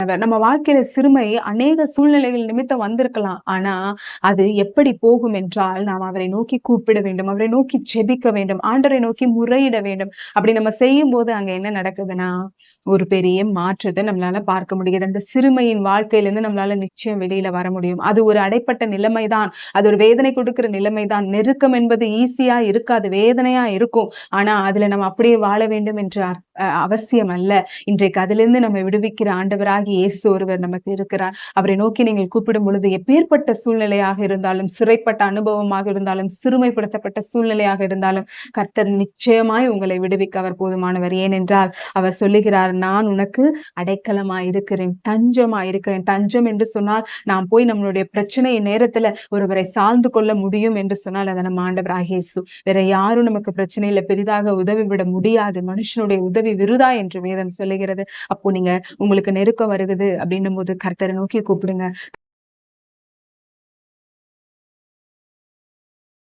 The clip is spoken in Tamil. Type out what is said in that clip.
போதுமானவர். நம்ம வாழ்க்கையில சிறுமை அநேக சூழ்நிலைகள் நிமித்தம் வந்திருக்கலாம். ஆனா அது எப்படி போகும் என்றால், நாம் அவரை நோக்கி கூப்பிட வேண்டும். அவரை நோக்கி ஜெபிக்க வேண்டும். ஆண்டவரை நோக்கி முறையிட வேண்டும். அப்படி நம்ம செய்யும்போது அங்க என்ன நடக்குதுன்னா, ஒரு பெரிய மாற்றத்த நம்மளால பார்க்க முடியுது. அந்த சிறுமையின் வாழ்க்கையிலிருந்து நம்மளால நிச்சயம் வெளியில வர முடியும். அது ஒரு அடைப்பட்ட நிலைமை தான். அது ஒரு வேதனை கொடுக்கிற நிலைமை தான். நெருக்கம் என்பது ஈஸியா இருக்காது. வேதனையா இருக்கும். ஆனா அதுல நம்ம அப்படியே வாழ வேண்டும் என்ற அவசியம் அல்ல. இன்றைக்கு அதிலிருந்து நம்ம விடுவிக்கிற ஆண்டவராகிய இயேசு ஒருவர் நமக்கு இருக்கிறார். அவரை நோக்கி நீங்கள் கூப்பிடும் பொழுது எப்பேற்பட்ட சூழ்நிலையாக இருந்தாலும், சிறைப்பட்ட அனுபவமாக இருந்தாலும், சிறுமைப்படுத்தப்பட்ட சூழ்நிலையாக இருந்தாலும், கர்த்தர் நிச்சயமாய் உங்களை விடுவிக்க அவர் போதுமானவர். ஏனென்றால் அவர் சொல்லுகிறார், நான் உனக்கு அடைக்கலமாய் இருக்கிறேன், தஞ்சமாய் இருக்கிறேன். தஞ்சம் என்று சொன்னால் நாம் போய் நம்மளுடைய பிரச்சனை நேரத்துல ஒருவரை சார்ந்து கொள்ள முடியும் என்று சொன்னால் அதை நம்ம ஆண்டவராகிய இயேசு. வேற யாரும் நமக்கு பிரச்சனையில பெரிதாக உதவி விட முடியாது. மனுஷனுடைய உதவி விருதா என்று வேதம் சொல்லுகிறது. அப்போ நீங்க உங்களுக்கு நெருக்கம் வருகுது அப்படின்னும் போது கர்த்தரை நோக்கி கூப்பிடுங்க.